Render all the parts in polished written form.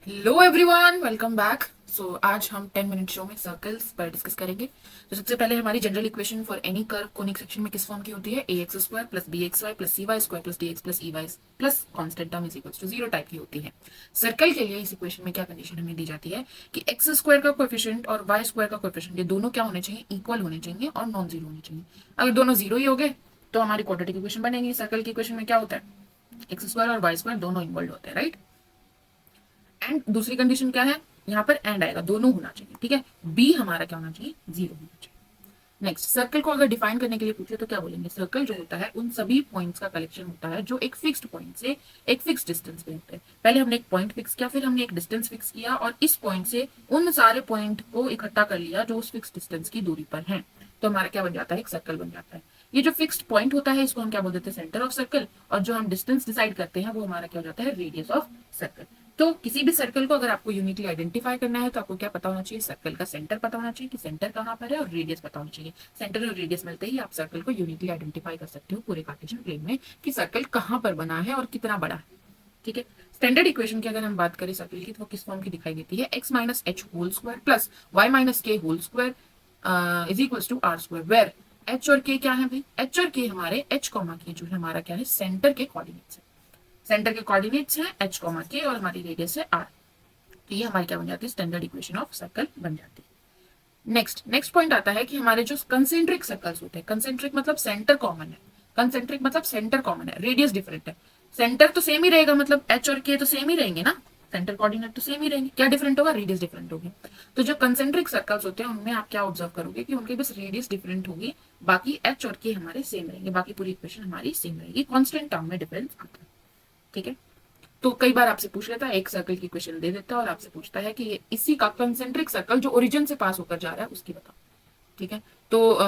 Hello everyone, welcome back. So आज हम 10 minute show में सर्कल्स पर डिस्कस करेंगे। तो सबसे पहले हमारी general equation for any curve conic section में किस फॉर्म की होती है? A x square plus B x y plus C y square plus D x plus E y plus constant term is equal to zero type की होती है। Circle के लिए इस इक्वेशन में क्या कंडीशन हमें दी जाती है कि एक्स स्क्वायर का कोएफिशिएंट और वाई स्क्वायर का कोएफिशिएंट ये दोनों क्या होने चाहिए? इक्वल होने चाहिए और नॉन जीरो होने चाहिए। अगर दोनों जीरो ही हो गए तो हमारी क्वाड्रेटिक इक्वेशन बनेगी। सर्कल की इक्वेशन में क्या होता है? एक्स स्क्वायर और वाई स्क्वायर दोनों इन्वॉल्व होते हैं, राइट। एंड दूसरी कंडीशन क्या है? यहाँ पर एंड आएगा, दोनों होना चाहिए, ठीक है। बी हमारा क्या होना चाहिए? जीरो होना चाहिए। नेक्स्ट, सर्कल को अगर डिफाइन करने के लिए पूछे तो क्या बोलेंगे? सर्कल जो होता है उन सभी पॉइंट्स का कलेक्शन होता है जो एक फिक्स्ड पॉइंट से एक फिक्स डिस्टेंस पे होते हैं। पहले हमने एक पॉइंट फिक्स किया, फिर हमने एक डिस्टेंस फिक्स किया और इस पॉइंट से उन सारे पॉइंट को इकट्ठा कर लिया जो उस फिक्स डिस्टेंस की दूरी पर है। तो हमारा क्या बन जाता है? एक सर्कल बन जाता है। ये जो फिक्स्ड पॉइंट होता है इसको हम क्या बोल देते हैं? Centre of circle. और जो हम डिस्टेंस डिसाइड करते हैं वो हमारा क्या हो जाता है? Radius of circle. तो किसी भी सर्कल को अगर आपको यूनिकली आइडेंटिफाई करना है तो आपको क्या पता होना चाहिए? सर्कल का सेंटर पता होना चाहिए कि सेंटर कहाँ पर है, और रेडियस पता होना चाहिए। सेंटर और रेडियस मिलते ही आप सर्कल को यूनिकली आइडेंटिफाई कर सकते हो पूरे कार्टेशियन प्लेन में कि सर्कल कहाँ पर बना है और कितना बड़ा है, ठीक है। स्टैंडर्ड इक्वेशन की अगर हम बात करें सर्कल की तो किस फॉर्म की दिखाई देती है? X minus H whole square plus Y minus K whole square is equal to R square, where H और के क्या है भाई? एच और के हमारे एच कॉमा के जो है हमारा क्या है? सेंटर के कोऑर्डिनेट्स है। सेंटर के कोऑर्डिनेट्स हैं एच कॉमा के और हमारी रेडियस है आर। तो ये हमारी क्या बन जाती है? स्टैंडर्ड इक्वेशन ऑफ सर्कल बन जाती है। नेक्स्ट पॉइंट आता है कि हमारे जो कंसेंट्रिक सर्कल्स होते हैं, कंसेंट्रिक मतलब सेंटर कॉमन है, कंसेंट्रिक मतलब सेंटर कॉमन है, रेडियस डिफरेंट है। सेंटर तो सेम ही रहेगा, मतलब एच और के तो सेम ही रहेंगे ना, सेंटर कोऑर्डिनेट तो सेम ही रहेंगे। क्या डिफरेंट होगा? रेडियस डिफरेंट होगी। तो जो कंसेंट्रिक सर्कल्स होते हैं उनमें आप क्या ऑब्जर्व करोगे कि उनके बस रेडियस डिफरेंट होगी, बाकी एच और के हमारे सेम रहेंगे, बाकी पूरी इक्वेशन हमारी सेम रहेगी। कांस्टेंट टर्म में डिफरेंस आता है, ठीक है। तो कई बार आपसे पूछ लेता है, एक सर्कल की क्वेश्चन दे देता है और आपसे पूछता है कि इसी का कंसेंट्रिक सर्कल जो ओरिजिन से पास होकर जा रहा है उसकी बताओ, ठीक है। तो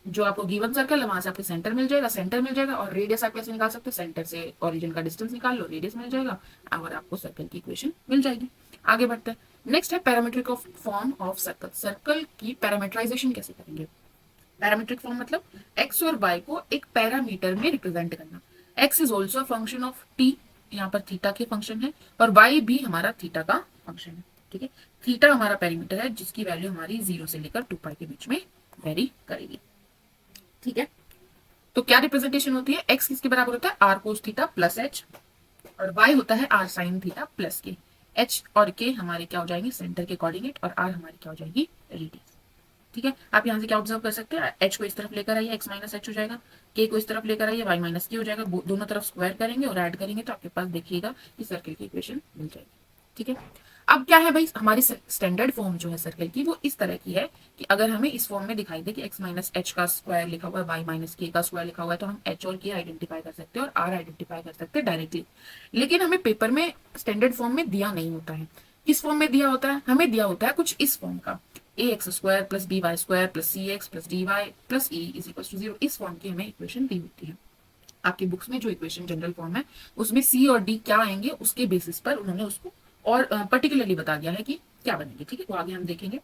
जो आपको गिवन सर्कल है वहां से आपको सेंटर मिल जाएगा, सेंटर मिल जाएगा, और रेडियस आप कैसे निकाल सकते हो? सेंटर से ओरिजिन का डिस्टेंस निकाल लो, रेडियस मिल जाएगा और आपको सर्कल की इक्वेशन मिल जाएगी। आगे बढ़ते हैं। नेक्स्ट है parametric of form of circle. Circle की पैरामीटराइजेशन कैसे करेंगे? पैरामीट्रिक फॉर्म मतलब एक्स और वाई को एक पैरामीटर में रिप्रेजेंट करना। X is also function of T, यहाँ पर थीटा के फंक्शन है, और वाई भी हमारा थीटा का फंक्शन है, ठीक है। थीटा हमारा पैरामीटर है जिसकी वैल्यू हमारी 0 से लेकर 2 पाई के बीच में वेरी करेगी, ठीक है। तो क्या रिप्रेजेंटेशन होती है? एक्स किसके बराबर होता है? R cos theta plus H, और वाई होता है R sine theta plus K. H और के हमारे क्या हो जाएंगे? सेंटर के कोऑर्डिनेट, और आर हमारी क्या हो जाएगी? रेडियस, ठीक है। आप यहाँ से क्या ऑब्जर्व कर सकते हैं? एच को इस तरफ लेकर आइए, एक्स माइनस एच हो जाएगा। के को इस तरफ लेकर आइए, वाई माइनस के हो जाएगा। दोनों तरफ स्क्वायर करेंगे और ऐड करेंगे तो आपके पास देखिएगा कि सर्कल की इक्वेशन मिल जाएगी, ठीक है। अब क्या है भाई? हमारी स्टैंडर्ड फॉर्म जो है सर्कल की वो इस तरह की है कि अगर हमें इस फॉर्म में दिखाई दे कि एक्स माइनस एच का स्क्वायर लिखा हुआ है, वाई माइनस के का स्क्वायर लिखा हुआ है, तो हम एच और के आइडेंटिफाई कर सकते हैं और आर आइडेंटिफाई कर सकते हैं डायरेक्टली। लेकिन हमें पेपर में स्टैंडर्ड फॉर्म में दिया नहीं होता है। किस फॉर्म में दिया होता है? हमें दिया होता है कुछ इस फॉर्म का, A x square plus B y square plus C x plus D y plus E is equal to zero. इस फॉर्म की हमें इक्वेशन दी होती है। आपकी बुक्स में जो इक्वेशन जनरल फॉर्म है उसमें सी और डी क्या आएंगे उसके बेसिस पर उन्होंने उसको और पर्टिकुलरली बता दिया है कि क्या बनेंगे, ठीक है। वो आगे हम देखेंगे।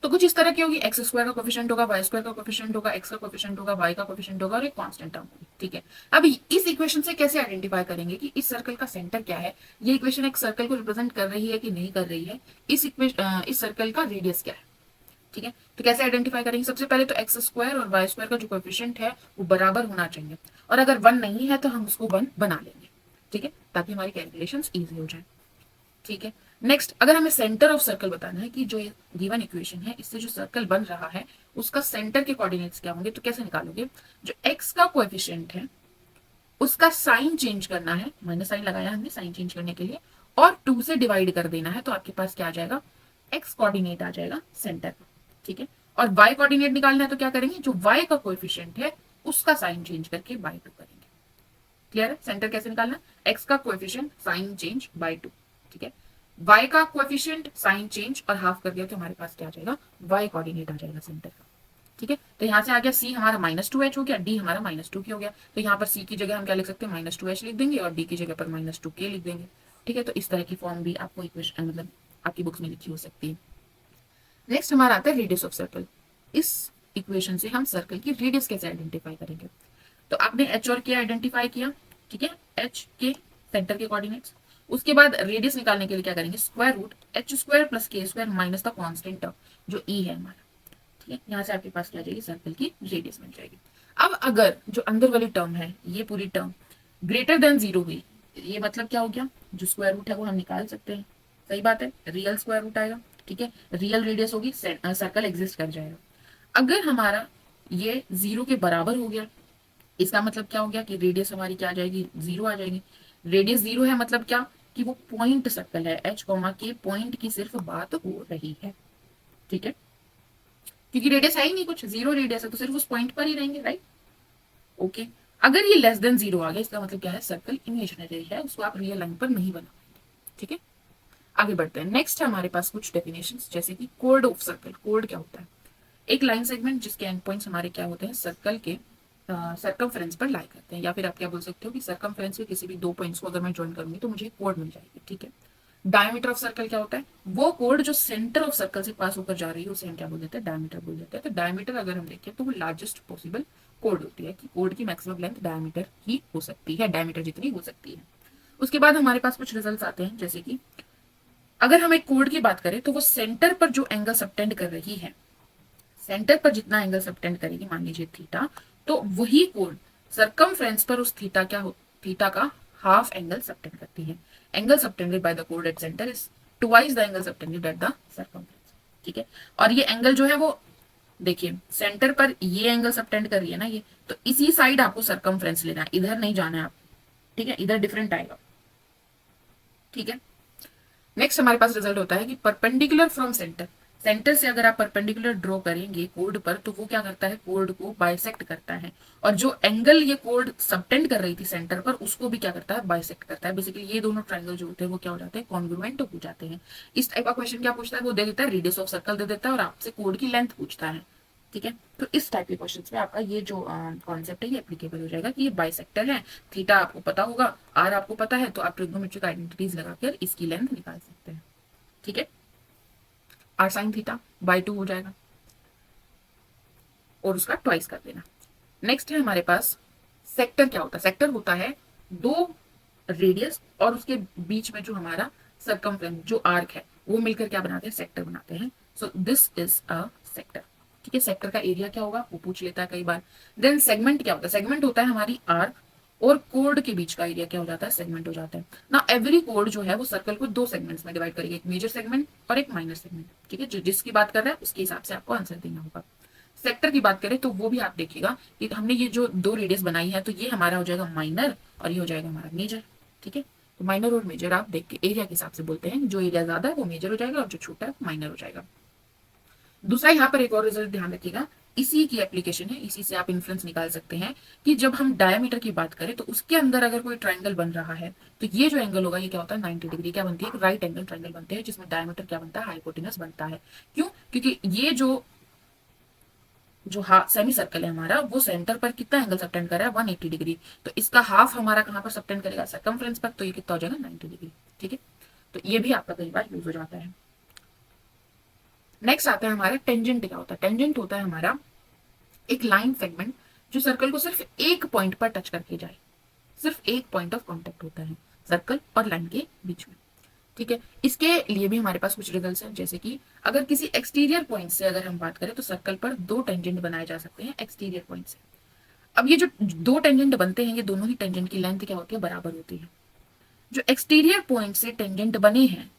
तो कुछ इस तरह की होगी, एक्स स्क्वायर का कोफिशिएंट होगा, वाई स्क्वायर का कोफिशिएंट होगा, एक्स का कोफिशिएंट होगा, वाई का कोफिशिएंट होगा और एक कांस्टेंट टर्म होगी, ठीक है। अब इस इक्वेशन से कैसे आइडेंटिफाई करेंगे कि इस सर्कल का सेंटर क्या है? ये इक्वेशन एक सर्कल को रिप्रेजेंट कर रही है कि नहीं कर रही है? इस सर्कल का रेडियस क्या है, ठीक है। तो कैसे आइडेंटिफाई करेंगे? सबसे पहले तो एक्स स्क्वायर और वाई स्क्वायर का जो कोएफिशिएंट है वो बराबर होना चाहिए, और अगर 1 नहीं है तो हम उसको 1 बना लेंगे, ठीक है, ताकि हमारी कैलकुलेशंस इजी हो जाए, ठीक है। नेक्स्ट, अगर हमें सेंटर ऑफ सर्कल बताना है कि जो गिवन इक्वेशन है इससे जो सर्कल बन रहा है उसका सेंटर के कोऑर्डिनेट्स क्या होंगे, तो कैसे निकालोगे? जो एक्स का कोएफिशिएंट है उसका साइन चेंज करना है, माइनस साइन लगाया हमने साइन चेंज करने के लिए, और 2 से डिवाइड कर देना है, तो आपके पास क्या आ जाएगा? एक्स कोऑर्डिनेट आ जाएगा सेंटर का, ठीक है। और वाई कोऑर्डिनेट निकालना है तो क्या करेंगे? जो वाई का कोएफिशिएंट है उसका साइन चेंज करके बाय 2 करेंगे। क्लियर है? सेंटर कैसे निकालना? एक्स का कोएफिशिएंट साइन चेंज बाय 2, ठीक है। वाई का कोएफिशिएंट साइन चेंज और हाफ कर दिया तो हमारे पास क्या आ जाएगा? वाई कोऑर्डिनेट आ जाएगा सेंटर का, ठीक है। तो यहाँ से आ गया सी हमारा -2h हो गया, डी हमारा -2k हो गया। तो यहाँ पर सी की जगह हम क्या लिख सकते हैं? -2h लिख देंगे और डी की जगह पर -2k लिख देंगे, ठीक है। तो इस तरह की फॉर्म भी आपको इक्वेशन मतलब आपकी बुक्स में लिखी हो सकती है। नेक्स्ट हमारा आता है रेडियस ऑफ सर्कल। इस इक्वेशन से हम सर्कल की रेडियस कैसे आइडेंटिफाई करेंगे? तो आपने एच और के आइडेंटिफाई किया, ठीक है, एच के सेंटर के कोऑर्डिनेट्स। उसके बाद रेडियस निकालने के लिए क्या करेंगे, square root H square plus K square minus the constant term जो ई है हमारा। ठीक है, यहाँ से आपके पास क्या आ जाएगी, सर्कल की रेडियस मिल जाएगी। अब अगर जो अंदर वाली टर्म है ये पूरी टर्म ग्रेटर देन जीरो हुई, ये मतलब क्या हो गया, जो स्क्वायर रूट है वो हम निकाल सकते हैं, सही बात है, रियल स्क्वायर रूट आएगा। ठीक है, रियल रेडियस होगी, सर्कल एग्जिस्ट कर जाएगा। अगर हमारा ये जीरो के बराबर हो गया, इसका मतलब क्या हो गया कि रेडियस हमारी क्या आ जाएगी, जीरो आ जाएगी। रेडियस जीरो है मतलब क्या, कि वो पॉइंट सर्कल है, एच कॉमा के पॉइंट की सिर्फ बात हो रही है। ठीक है, क्योंकि रेडियस है ही नहीं कुछ, जीरो रेडियस है तो सिर्फ उस पॉइंट पर ही रहेंगे, राइट। ओके, अगर ये लेस देन जीरो आ गया, इसका मतलब क्या है, सर्कल इमेजिनरी है, उसको आप रियल लाइन पर नहीं बना पाएंगे। ठीक है, आगे बढ़ते हैं। नेक्स्ट है हमारे पास कुछ डेफिनेशंस, जैसे कि कोड ऑफ सर्कल। कोड क्या होता है, एक लाइन सेगमेंट जिसके एंड पॉइंट्स हमारे क्या होते हैं, सर्कल के सरकमफ्रेंस पर लाई करते हैं, या फिर आप क्या बोल सकते हो कि सरकमफ्रेंस के किसी भी दो पॉइंट्स को अगर मैं ज्वाइन करूंगी तो मुझे कोड मिल जाएगी। ठीक है, डायमीटर ऑफ सर्कल क्या होता है, वो कोड जो सेंटर ऑफ सर्कल से पास होकर जा रही है उसे हम क्या बोल देते हैं, डायमीटर बोल देते हैं। तो डायमीटर अगर हम देखें तो वो लार्जेस्ट पॉसिबल कोड होती है, कि कोड की मैक्सिमम लेंथ डायमीटर ही हो सकती है, डायमीटर जितनी हो सकती है। उसके बाद हमारे पास कुछ रिजल्ट्स आते हैं, जैसे कि अगर हम एक कोड की बात करें तो वो सेंटर पर जो एंगल सबटेंड कर रही है, सेंटर पर जितना एंगल सबटेंड करेगी, मान लीजिए थीटा, तो वही कोड सरकमफ्रेंस पर उस थीटा क्या हो, थीटा का हाफ एंगल सबटेंड करती है। Angle subtended by the code at centre is twice the angle subtended at the circumference. ठीक है, और ये एंगल जो है वो देखिए सेंटर पर ये एंगल सबटेंड कर रही है ना ये, तो इसी साइड आपको सरकमफ्रेंस लेना है, इधर नहीं जाना है आप। ठीक है, इधर डिफरेंट आएगा। ठीक है, नेक्स्ट हमारे पास रिजल्ट होता है कि परपेंडिकुलर फ्रॉम सेंटर, सेंटर से अगर आप परपेंडिकुलर ड्रॉ करेंगे कोड पर तो वो क्या करता है, कोड को बाइसेक्ट करता है, और जो एंगल ये कोड सबटेंड कर रही थी सेंटर पर उसको भी क्या करता है, बाइसेक्ट करता है। बेसिकली ये दोनों ट्रायंगल जो होते हैं वो क्या हो जाते हैं, कॉन्ग्रुएंट हो जाते हैं। इस टाइप का क्वेश्चन क्या पूछता है, वो दे देता है रेडियस ऑफ सर्कल दे देता है और आपसे कोड की लेंथ पूछता है। ठीक है, तो इस टाइप के क्वेश्चंस में आपका ये जो कॉन्सेप्ट है ये एप्लीकेबल हो जाएगा कि ये बाइसेक्टर है, थीटा आपको पता होगा, आर आपको पता है, तो आप ट्रिग्नोमेट्रिक आइडेंटिटीज लगाकर इसकी लेंथ निकाल सकते हैं। ठीक है, आर साइन थीटा बाई 2 हो जाएगा और उसका ट्वाइस कर देना। नेक्स्ट है हमारे पास सेक्टर। क्या होता है, सेक्टर होता है दो रेडियस और उसके बीच में जो हमारा सरकमफ्रेंस जो आर्क है वो मिलकर क्या बनाते हैं, सेक्टर बनाते हैं। So this is a sector. ठीक है, सेक्टर का एरिया क्या होगा वो पूछ लेता है कई बार। देन सेगमेंट क्या होता है, सेगमेंट होता है हमारी आर्क और कोड के बीच का एरिया क्या हो जाता है, सेगमेंट हो जाता है ना। एवरी कोड जो है वो सर्कल को दो सेगमेंट्स में डिवाइड करेगी, एक मेजर सेगमेंट और एक माइनर सेगमेंट। ठीक है, जो जिसकी बात कर रहा है उसके हिसाब से आपको आंसर देना होगा। सेक्टर की बात करें तो वो भी आप देखिएगा कि हमने ये जो दो रेडियस बनाई है तो ये हमारा हो जाएगा माइनर और ये हो जाएगा हमारा मेजर। ठीक है, तो माइनर और मेजर आप देख के एरिया के हिसाब से बोलते हैं, जो एरिया ज्यादा है वो मेजर हो जाएगा और जो छोटा है माइनर हो जाएगा। दूसरा यहाँ पर एक और रिजल्ट ध्यान रखिएगा, इसी की एप्लीकेशन है, इसी से आप इन्फ्लुएंस निकाल सकते हैं कि जब हम डायमीटर की बात करें तो उसके अंदर अगर कोई ट्रायंगल बन रहा है तो ये जो एंगल होगा ये क्या होता है, 90 डिग्री क्या बनती है, एक राइट एंगल ट्रायंगल बनते हैं जिसमें डायमीटर क्या बनता है, हाइपोटेनस बनता है। क्यों, क्योंकि ये जो जो सेमी सर्कल है हमारा वो सेंटर पर कितना एंगल सबटेंड कर रहा है, 180 डिग्री, तो इसका हाफ हमारा कहां पर सबटेंड करेगा, सरकमफ्रेंस पर, तो ये कितना हो जाएगा, 90 डिग्री। ठीक है, तो ये भी आपका कई बार यूज हो जाता है। नेक्स्ट आता है हमारा टेंजेंट। क्या होता है, टेंजेंट होता है हमारा एक लाइन सेगमेंट जो सर्कल को सिर्फ एक पॉइंट पर टच करके जाए, सिर्फ एक पॉइंट ऑफ कांटेक्ट होता है सर्कल और लाइन के बीच में। ठीक है, इसके लिए भी हमारे पास कुछ रिजल्ट्स हैं, जैसे कि अगर किसी एक्सटीरियर पॉइंट से अगर हम बात करें तो सर्कल पर दो टेंजेंट बनाए जा सकते हैं एक्सटीरियर पॉइंट से। अब ये जो दो टेंजेंट बनते हैं ये दोनों ही टेंजेंट की लेंथ क्या होती है, बराबर होती है। जो एक्सटीरियर पॉइंट से टेंजेंट बने हैं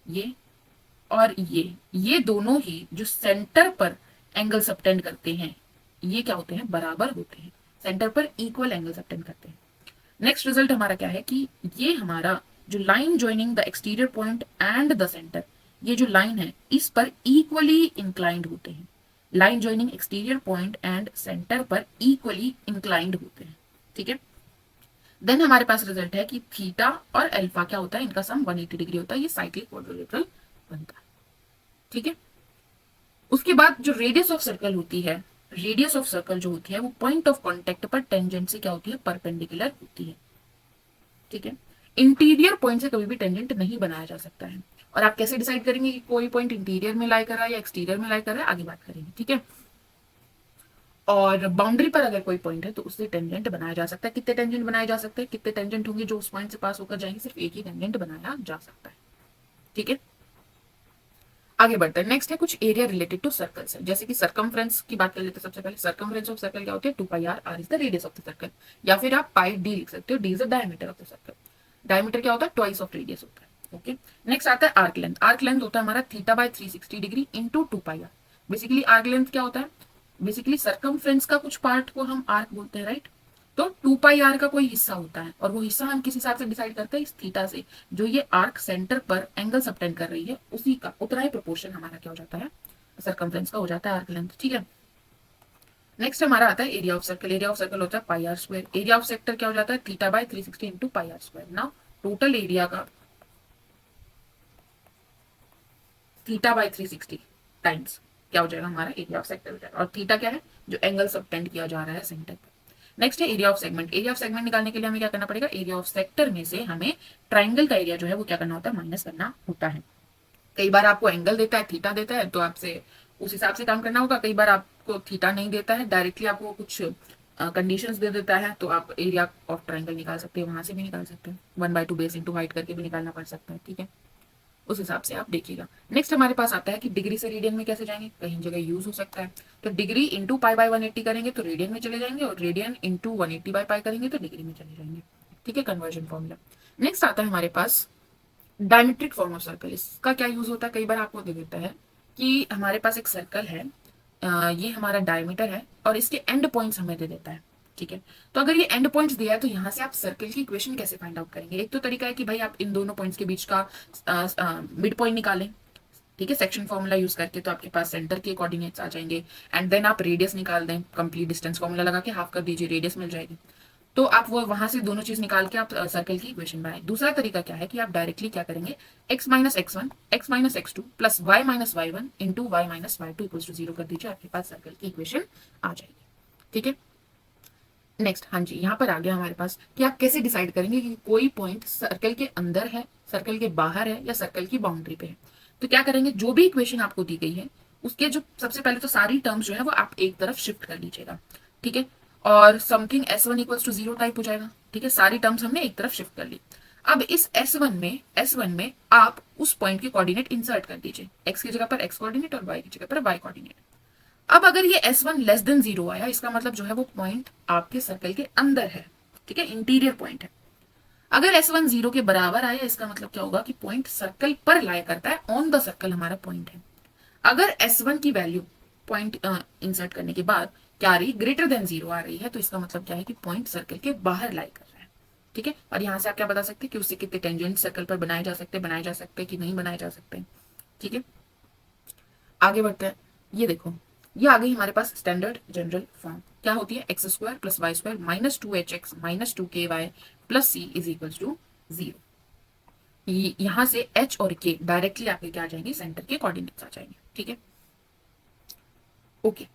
ये और ये दोनों ही जो सेंटर पर एंगल सबटेंड करते हैं ये क्या होते हैं, बराबर होते हैं, सेंटर पर इक्वल एंगल सबटेंड करते हैं। नेक्स्ट रिजल्ट हमारा क्या है कि ये हमारा जो line joining the exterior point and the centre, ये जो लाइन है इस पर इक्वली इंक्लाइंड होते हैं, line joining exterior point and centre पर इक्वली इंक्लाइंड होते हैं। ठीक है, देन हमारे पास रिजल्ट है कि थीटा और अल्फा क्या होता है, इनका सम 180 डिग्री होता है, ये साइक्लिक क्वाड्रिलेटरल बनता है। ठीक है, उसके बाद जो रेडियस ऑफ सर्कल होती है, रेडियस ऑफ सर्कल जो होती है वो पॉइंट ऑफ कांटेक्ट पर टेंजेंट से क्या होती है, परपेंडिकुलर होती है। ठीक है, इंटीरियर पॉइंट से कभी भी टेंजेंट नहीं बनाया जा सकता है। और आप कैसे डिसाइड करेंगे कि कोई पॉइंट इंटीरियर में लाई कर रहा है या एक्सटीरियर में लाई कर रहा है, आगे बात करेंगे। ठीक है, और बाउंड्री पर अगर कोई पॉइंट है तो उससे टेंजेंट बनाया जा सकता है। कितने टेंजेंट बनाए जा सकते हैं, कितने टेंजेंट होंगे जो उस पॉइंट से पास होकर जाएंगे, सिर्फ एक ही टेंजेंट बनाया जा सकता है। ठीक है, आगे बढ़ते हैं। नेक्स्ट है कुछ एरिया रिलेटेड टू सर्कल्स है, जैसे कि सर्कमफ्रेंस की बात कर लेते हैं। सबसे पहले सर्कमफ्रेंस ऑफ सर्कल क्या होती है, 2 pi R is the radius of the circle, या फिर आप पाई डी लिख सकते हो, D is the diameter of the circle. Diameter क्या होता है, ट्वाइस ऑफ रेडियस होता है। ओके, नेक्स्ट आता है आर्क लेंथ। आर्क लेंथ होता है हमारा theta by 360 degree into 2 pi R. Basically arc length क्या होता है, बेसिकली सर्कमफ्रेंस का कुछ पार्ट को हम आर्क बोलते हैं, राइट। तो 2 पाई आर का कोई हिस्सा होता है और वो हिस्सा हम किस हिसाब से डिसाइड करते हैं, इस थीटा से। जो ये आर्क सेंटर पर एंगल सबटेंड कर रही है उसी का उतना ही प्रोपोर्शन हमारा क्या हो जाता है, सर्कमफ्रेंस का हो जाता है आर्क लेंथ। ठीक है, नेक्स्ट हमारा आता है area of circle. Area of circle होता है pi R square. Area of sector क्या हो जाता है, theta by 360 into pi R square. ना टोटल एरिया का थीटा बाय 360 टाइम्स क्या हो जाएगा, हमारा एरिया ऑफ सेक्टर हो जाएगा। और थीटा क्या है, जो एंगल सबटेंड किया जा रहा है सेंटर पर। नेक्स्ट है area of segment. Area of segment निकालने के लिए हमें क्या करना पड़ेगा, एरिया ऑफ सेक्टर में से हमें ट्राइंगल का एरिया जो है वो क्या करना होता है, माइनस करना होता है। कई बार आपको एंगल देता है, थीटा देता है, तो आपसे उस हिसाब से काम करना होगा। कई बार आपको थीटा नहीं देता है, डायरेक्टली आपको कुछ कंडीशंस दे देता है, तो आप एरिया ऑफ ट्राइंगल निकाल सकते हैं, वहां से भी निकाल सकते हैं। 1/2 बेस इंटू हाइट करके भी निकालना पड़ सकता है। ठीक है, उस हिसाब से आप देखिएगा। नेक्स्ट हमारे पास आता है कि डिग्री से रेडियन में कैसे जाएंगे, कहीं जगह यूज हो सकता है। तो डिग्री इंटू पाई बाय 180 करेंगे तो रेडियन में चले जाएंगे, और रेडियन इंटू 180 बाय पाई करेंगे तो डिग्री में चले जाएंगे। ठीक है, कन्वर्जन फॉर्मूला। नेक्स्ट आता है हमारे पास डायमेट्रिक फॉर्म ऑफ सर्कल। इसका क्या यूज होता है, कई बार आपको दे देता है कि हमारे पास एक सर्कल है, ये हमारा डायमीटर है और इसके एंड पॉइंट्स हमें दे देता है। ठीक है, तो अगर ये एंड पॉइंट्स दिया है तो यहाँ से आप सर्कल की इक्वेशन कैसे फाइंड आउट करेंगे। एक तो तरीका है कि भाई आप इन दोनों पॉइंट्स के बीच का मिड पॉइंट निकालें। ठीक है, सेक्शन फॉर्मूला यूज करके, तो आपके पास सेंटर के कोऑर्डिनेट्स आ जाएंगे। एंड देन आप रेडियस निकाल दें, कंप्लीट डिस्टेंस फॉर्मूला लगा के हाफ कर दीजिए, रेडियस मिल जाएगी। तो आप वो वहां से दोनों चीज निकाल के आप सर्कल की इक्वेशन बनाए। दूसरा तरीका क्या है कि आप डायरेक्टली क्या करेंगे, x minus X one X minus X two plus Y minus Y one into Y minus Y two equal to 0 कर दीजिए, आपके पास सर्कल की इक्वेशन आ जाएगी। ठीक है, नेक्स्ट, हाँ जी, यहाँ पर आ गया हमारे पास कि आप कैसे डिसाइड करेंगे कि कोई पॉइंट सर्कल के अंदर है, सर्कल के बाहर है, या सर्कल की बाउंड्री पे है। तो क्या करेंगे, जो भी इक्वेशन आपको दी गई है उसके जो सबसे पहले तो सारी टर्म्स जो है वो आप एक तरफ शिफ्ट कर लीजिएगा। ठीक है, और something S1 equals to 0 type हो जाएगा। ठीक है, सारी टर्म्स हमने एक तरफ शिफ्ट कर ली। अब इस S1 में आप उस पॉइंट के कोऑर्डिनेट इंसर्ट कर दीजिए, x की जगह पर x कोऑर्डिनेट और y की जगह पर y कोऑर्डिनेट। अब अगर ये S1 लेस देन 0 आया, इसका मतलब जो है वो पॉइंट आपके सर्कल के अंदर है। ठीक है, इंटीरियर पॉइंट है। अगर S1 0 के बराबर आया, इसका मतलब क्या होगा कि पॉइंट सर्कल पर लाया करता है, ऑन द सर्कल हमारा पॉइंट है। अगर S1 की वैल्यू पॉइंट इंसर्ट करने के बाद क्या आ रही, ग्रेटर देन 0 आ रही है, तो इसका मतलब क्या है कि पॉइंट सर्कल के बाहर लाई कर रहा है। ठीक है, और यहां से आप क्या बता सकते हैं कि उससे कितने टेंजेंट सर्कल पर बनाए जा सकते कि नहीं बनाए जा सकते। ठीक है, आगे बढ़ते हैं। ये देखो, ये आ गई हमारे पास स्टैंडर्ड जनरल फॉर्म। क्या होती है, X square plus Y square minus 2hx minus 2ky plus c is equal to 0। यहां से h और k डायरेक्टली आपके क्या आ जाएंगे, सेंटर के कोऑर्डिनेट्स आ जाएंगे। ठीक है, ओके।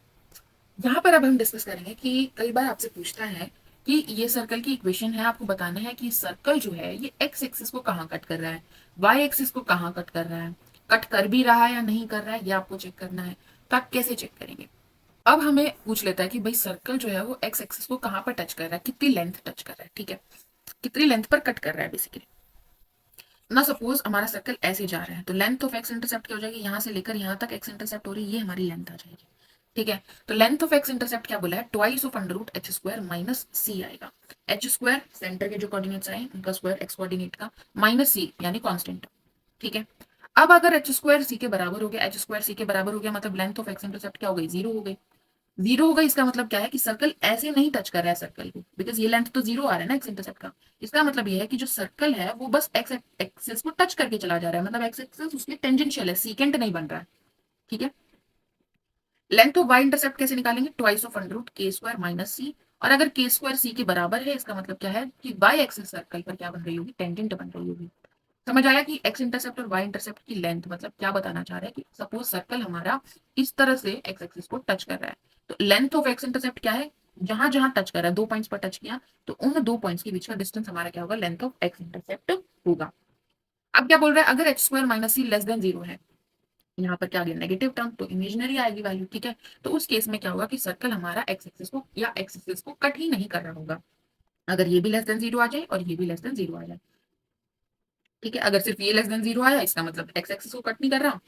यहाँ पर अब हम डिस्कस करेंगे कि कई बार आपसे पूछता है कि ये सर्कल की इक्वेशन है, आपको बताना है कि सर्कल जो है ये एक्स एक्सिस को कहाँ कट कर रहा है, वाई एक्सिस को कहाँ कट कर रहा है, कट कर भी रहा है या नहीं कर रहा है, ये आपको चेक करना है। तो आप कैसे चेक करेंगे, अब हमें पूछ लेता है कि भाई सर्कल जो है वो एक्स एक्सिस को कहाँ पर टच कर रहा है, कितनी लेंथ टच कर रहा है। ठीक है, कितनी लेंथ पर कट कर रहा है बेसिकली ना। सपोज हमारा सर्कल ऐसे जा रहा है, तो लेंथ ऑफ एक्स इंटरसेप्ट क्या हो जाएगी, यहाँ से लेकर यहाँ तक एक्स इंटरसेप्ट हो रही है, ये हमारी लेंथ आ जाएगी। ठीक है, तो लेंथ ऑफ एक्स इंटरसेप्ट क्या बोला है, twice of under root H square minus C आएगा। एच स्क्वायर सेंटर के जो कोऑर्डिनेट्स आए उनका स्क्वायर एक्स कोऑर्डिनेट का, माइनस सी यानी कांस्टेंट। ठीक है, अब अगर एच स्क्वायर सी के बराबर हो गया, एच स्क्वायर सी के बराबर हो गया, मतलब लेंथ ऑफ एक्स इंटरसेप्ट क्या हो गई, 0 हो गई। 0 हो गई, इसका मतलब क्या है कि सर्कल ऐसे नहीं टच कर रहा है सर्कल को, बिकॉज ये लेंथ तो 0 आ रहा है ना एक्स इंटरसेप्ट का। इसका मतलब ये है कि जो सर्कल है वो बस एक्स एक्सिस को टच करके चला जा रहा है, मतलब एक्स एक्सिस उसके टेंजेंशियल है, सीकेंट नहीं बन रहा है। ठीक है, लेंथ ऑफ वाई इंटरसेप्ट कैसे निकालेंगे, ट्वाइस ऑफ अंडर रूट के स्क्वायर माइनस सी। और अगर के स्क्वायर सी के बराबर है, इसका मतलब क्या है कि वाई एक्सिस सर्कल पर क्या बन रही होगी, टेंजेंट बन रही होगी। समझ आया कि एक्स इंटरसेप्ट और वाई इंटरसेप्ट की लेंथ मतलब क्या बताना चाह रहा है कि सपोज सर्कल हमारा इस तरह से एक्स एक्सिस को टच कर रहा है, तो लेंथ ऑफ एक्स इंटरसेप्ट क्या है, जहां जहां टच कर रहा है, 2 पॉइंट्स पर टच किया, तो उन 2 पॉइंट्स के बीच का डिस्टेंस हमारा क्या होगा, लेंथ ऑफ एक्स इंटरसेप्ट होगा। अब क्या बोल रहा है, अगर एच स्क्वायर माइनस सी लेस देन 0 है, यहाँ पर क्या आ गया नेगेटिव टर्म, तो इमेजिनरी आएगी वैल्यू, ठीक है। तो उस केस में क्या होगा कि सर्कल हमारा एक्स एक्सिस को या एक्स एक्सिस को कट ही नहीं कर रहा होगा, अगर ये भी लेस देन 0 आ जाए और ये भी लेस देन 0 आ जाए, ठीक है। अगर सिर्फ ये लेस देन 0 आया, इसका मतलब एक्स एक्सिस को कट नहीं कर रहा,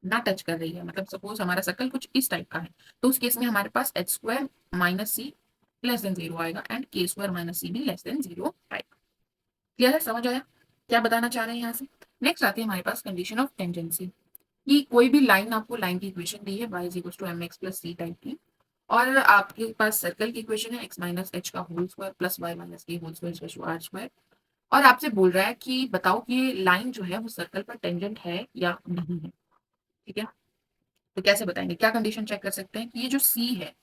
ना टच कर रही है, मतलब सपोज हमारा सर्कल कुछ इस टाइप का है, तो उस केस में हमारे पास एच स्क्वायर माइनस सी लेस देन 0 आएगा एंड के स्क्वायर माइनस सी भी लेस देन 0 आएगा। क्लियर है, समझ आया क्या बताना चाह रहे हैं यहाँ से। नेक्स्ट आती है हमारे पास कंडीशन ऑफ टेंजेंसी, कि कोई भी लाइन, आपको लाइन की इक्वेशन दी है y is equal to M x plus C type की, और आपके पास सर्कल की इक्वेशन है x माइनस एच का whole square plus y minus K whole square equal to R square, और आपसे बोल रहा है कि बताओ कि ये लाइन जो है वो सर्कल पर टेंजेंट है या नहीं है, ठीक है। तो कैसे बताएंगे, क्या कंडीशन चेक कर सकते हैं कि ये जो c है,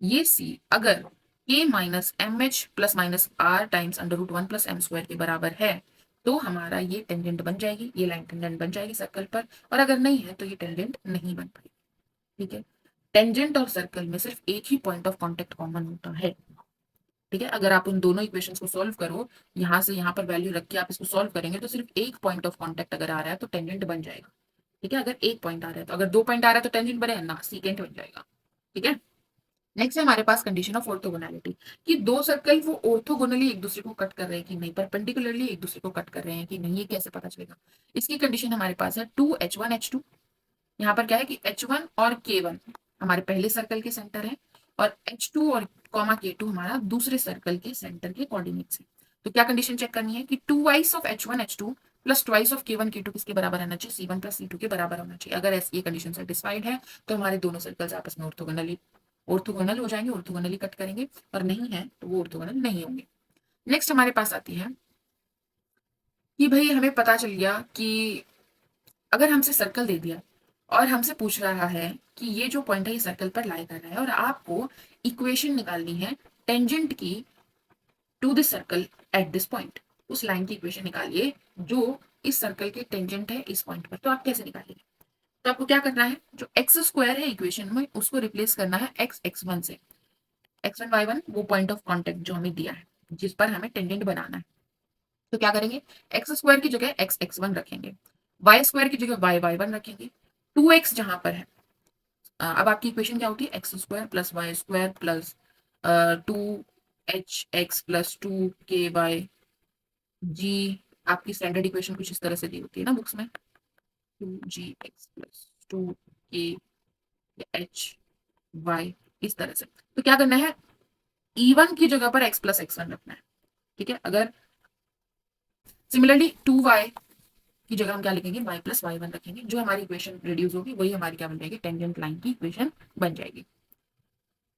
ये c अगर k minus M H plus minus R times under root one plus M square के बराबर है, तो हमारा ये टेंजेंट बन जाएगी, ये लाइन टेंजेंट बन जाएगी सर्कल पर, और अगर नहीं है तो ये टेंजेंट नहीं बन पाएगी, ठीक है। टेंजेंट और सर्कल में सिर्फ एक ही पॉइंट ऑफ कांटेक्ट कॉमन होता है, ठीक है। अगर आप उन दोनों इक्वेशंस को सॉल्व करो, यहाँ से यहाँ पर वैल्यू रख के आप इसको सॉल्व करेंगे, तो सिर्फ एक पॉइंट ऑफ कांटेक्ट अगर आ रहा है तो टेंजेंट बन जाएगा, ठीक है। अगर एक पॉइंट आ रहा है, तो अगर दो पॉइंट आ रहा है तो टेंजेंट बनेगा ना, सीकेंट बन जाएगा, ठीक है। नेक्स्ट है हमारे पास कंडीशन ऑफ ऑर्थोगोनैलिटी, कि दो सर्कल वो ऑर्थोगोनली एक दूसरे को कट कर रहे हैं कि नहीं, परपेंडिकुलरली एक दूसरे को कट कर रहे हैं कि नहीं, ये कैसे पता चलेगा। इसकी कंडीशन हमारे पास है 2h1 h2, यहाँ पर क्या है कि h1 और k1 हमारे पहले सर्कल के सेंटर है, और h2 और कॉमा k2 हमारा दूसरे सर्कल के सेंटर के कोऑर्डिनेट्स है। तो क्या कंडीशन चेक करनी है कि 2 of h1 h2 plus twice of k1 k2 किसके बराबर आना चाहिए, c1 प्लस c2 के बराबर होना चाहिए। अगर ये कंडीशन सेटिस्फाइड है तो हमारे दोनों सर्कल्स आपस में ऑर्थोगोनल हो जाएंगे, ऑर्थोगोनली कट करेंगे, और नहीं है तो वो ऑर्थोगोनल नहीं होंगे। नेक्स्ट हमारे पास आती है कि भाई हमें पता चल गया कि अगर हमसे सर्कल दे दिया और हमसे पूछ रहा है कि ये जो पॉइंट है ये सर्कल पर लाई कर रहा है, और आपको इक्वेशन निकालनी है टेंजेंट की to this circle at this point, उस लाइन की इक्वेशन निकालिए जो इस सर्कल के टेंजेंट है इस पॉइंट पर, तो आप कैसे निकालेंगे। तो आपको क्या करना है, जो एक्स स्क्वायर है इक्वेशन में उसको रिप्लेस करना है एक्स एक्स वन से, x1 y1 वो पॉइंट ऑफ कांटेक्ट जो हमें दिया है जिस पर हमें टेंजेंट बनाना है। तो क्या करेंगे, एक्स स्क्वायर की जगह एक्स एक्स वन रखेंगे, वाई स्क्वायर की जगह वाई वाई वन रखेंगे, 2x जहां पर है। अब आपकी इक्वेशन क्या होती है, X square plus Y square plus 2h x plus 2ky जी। आपकी स्टैंडर्ड इक्वेशन कुछ इस तरह से दी होती है ना बुक्स में, 2gx प्लस 2k/h y, इस तरह से। तो क्या करना है, E1 की जगह पर x प्लस एक्स वन रखना है, ठीक है। अगर सिमिलरली 2y की जगह हम क्या लिखेंगे, y प्लस वाई वन रखेंगे, जो हमारी इक्वेशन रिड्यूस होगी वही हमारी क्या बन जाएगी, टेंजेंट लाइन की इक्वेशन बन जाएगी।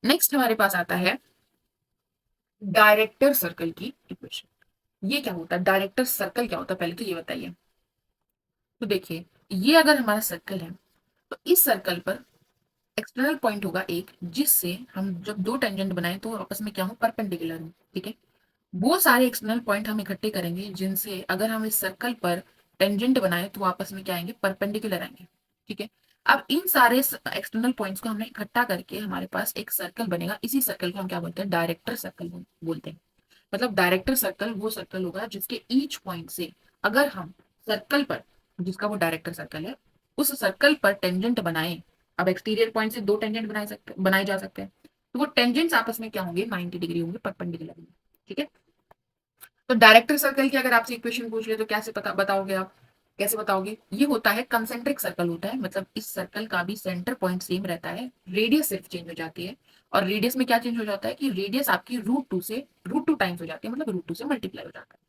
नेक्स्ट हमारे पास आता है डायरेक्टर सर्कल की इक्वेशन। ये क्या होता है, डायरेक्टर सर्कल क्या होता है, पहले तो ये बताइए। तो देखिए, ये अगर हमारा सर्कल है तो इस सर्कल पर एक्सटर्नल पॉइंट होगा एक, जिससे हम जब दो टेंजेंट बनाए तो आपस में क्या हो, परपेंडिकुलर हो, ठीक है। वो सारे एक्सटर्नल पॉइंट हम इकट्ठे करेंगे जिनसे अगर हम इस सर्कल पर टेंजेंट बनाए तो आपस में क्या आएंगे, परपेंडिकुलर आएंगे, ठीक है। अब इन सारे एक्सटर्नल पॉइंट्स को हमने इकट्ठा करके हमारे पास एक सर्कल बनेगा, इसी सर्कल को हम क्या बोलते हैं, डायरेक्टर सर्कल बोलते हैं। मतलब डायरेक्टर सर्कल वो सर्कल होगा जिसके ईच पॉइंट से अगर हम सर्कल पर, जिसका वो डायरेक्टर सर्कल है, उस सर्कल पर टेंजेंट बनाए। अब एक्सटीरियर पॉइंट से दो टेंजेंट बनाए जा सकते हैं, तो वो टेंजेंट्स आपस में क्या होंगे, 90 डिग्री होंगे, परपेंडिकुलर होंगे, ठीक है। तो डायरेक्टर सर्कल की अगर आपसे इक्वेशन पूछ ले तो कैसे पता बताओगे आप, कैसे बताओगे, ये होता है कंसेंट्रिक सर्कल होता है, मतलब इस सर्कल का भी सेंटर पॉइंट सेम रहता है, रेडियस सिर्फ चेंज हो जाती है। और रेडियस में क्या चेंज हो जाता है कि रेडियस आपकी √2 से √2 टाइम्स हो जाती है, मतलब √2 से मल्टीप्लाई हो जाता है।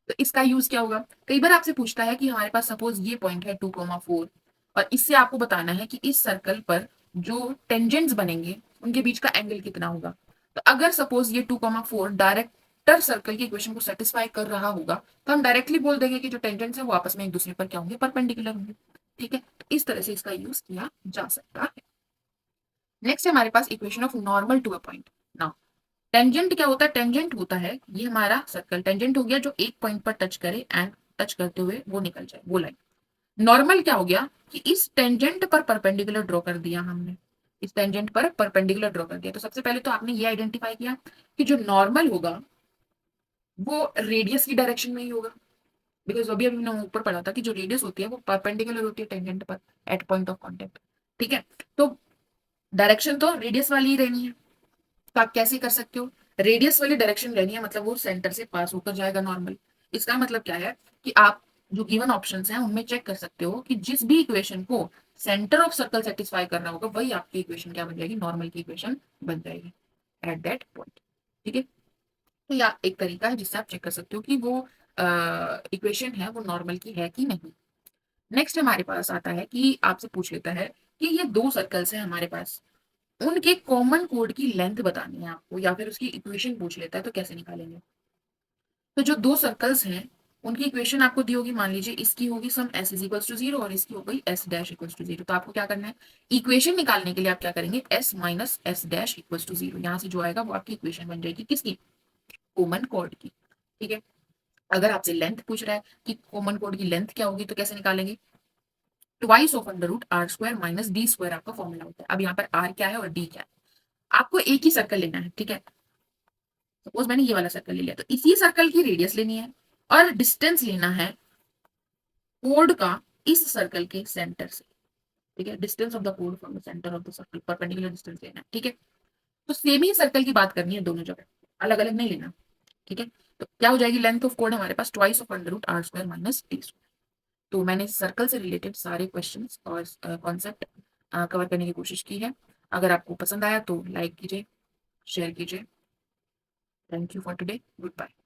तो इसका यूज क्या होगा, कई बार आपसे पूछता है कि हमारे पास सपोज ये पॉइंट है 2,4, और इससे आपको बताना है कि इस सर्कल पर जो टेंजेंट्स बनेंगे उनके बीच का एंगल कितना होगा। तो अगर सपोज ये 2,4 डायरेक्टर सर्कल की इक्वेशन को सेटिस्फाई कर रहा होगा, तो हम डायरेक्टली बोल देंगे कि जो टेंजेंट्स है वो आपस में एक दूसरे पर क्या होंगे, परपेंडिकुलर होंगे, ठीक है। तो इस तरह से इसका यूज किया जा सकता है। नेक्स्ट है हमारे पास equation of normal to a point. Now tangent क्या होता है, टेंजेंट होता है ये हमारा सर्कल टेंजेंट हो गया जो एक पॉइंट पर टच करे एंड टच करते हुए वो निकल जाए, वो लाइन। नॉर्मल क्या हो गया कि इस टेंजेंट पर परपेंडिकुलर ड्रॉ कर दिया हमने, इस टेंजेंट पर परपेंडिकुलर ड्रॉ कर दिया। तो सबसे पहले तो आपने ये आइडेंटिफाई किया कि जो नॉर्मल होगा वो रेडियस की डायरेक्शन में ही होगा, बिकॉज अभी अभी मैंने ऊपर पढ़ा था कि जो रेडियस होती है वो परपेंडिकुलर होती है टेंजेंट पर एट पॉइंट ऑफ कांटेक्ट। ठीक है, तो डायरेक्शन तो रेडियस वाली ही रहनी है। तो आप कैसे कर सकते हो, रेडियस वाली डायरेक्शन रहनी है मतलब वो सेंटर से पास होकर जाएगा नॉर्मल। इसका मतलब क्या है कि आप जो गिवन ऑप्शंस हैं उनमें चेक कर सकते हो कि जिस भी इक्वेशन को सेंटर ऑफ सर्कल सेटिस्फाई करना होगा वही आपकी इक्वेशन क्या बन जाएगी, नॉर्मल की इक्वेशन बन जाएगी एट दैट पॉइंट। ठीक है, तो यह एक तरीका है जिससे आप चेक कर सकते हो कि वो इक्वेशन है वो नॉर्मल की है कि नहीं। नेक्स्ट हमारे पास आता है कि आपसे पूछ लेता है कि ये दो सर्कल्स हैं हमारे पास, उनके कॉमन कोड की लेंथ बतानी है आपको, या फिर उसकी इक्वेशन पूछ लेता है तो कैसे निकालेंगे। तो जो दो सर्कल्स हैं उनकी इक्वेशन आपको दी होगी, मान लीजिए इसकी होगी some S is equals to zero और इसकी हो गई S dash equals to zero. तो आपको क्या करना है, इक्वेशन निकालने के लिए आप क्या करेंगे, S minus S dash equals to zero, यहाँ से जो आएगा वो आपकी इक्वेशन बन जाएगी किसकी, कॉमन कोड की। ठीक है, अगर आपसे लेंथ पूछ रहा है कि कॉमन कोड की लेंथ क्या होगी तो कैसे निकालेंगे, twice of under root R square minus D square आपका फॉर्मूला होता है। अब यहाँ पर आर क्या है और डी क्या है, आपको एक ही सर्कल लेना है। ठीक है, सपोज मैंने ये वाला सर्कल ले लिया तो इसी सर्कल की रेडियस लेनी है और डिस्टेंस लेना है कोड का इस सर्कल के सेंटर से। ठीक है, distance of the code from the centre of the circle, perpendicular distance लेना है। ठीक है, तो सेम ही सर्कल की बात करनी है दोनों जगह, अलग अलग नहीं लेना। ठीक है, तो क्या हो जाएगी, लेंथ ऑफ कोड हमारे पास twice of under root R square minus D square. तो मैंने सर्कल से रिलेटेड सारे क्वेश्चंस और कॉन्सेप्ट कवर करने की कोशिश की है। अगर आपको पसंद आया तो लाइक कीजिए, शेयर कीजिए। Thank you for today, good bye.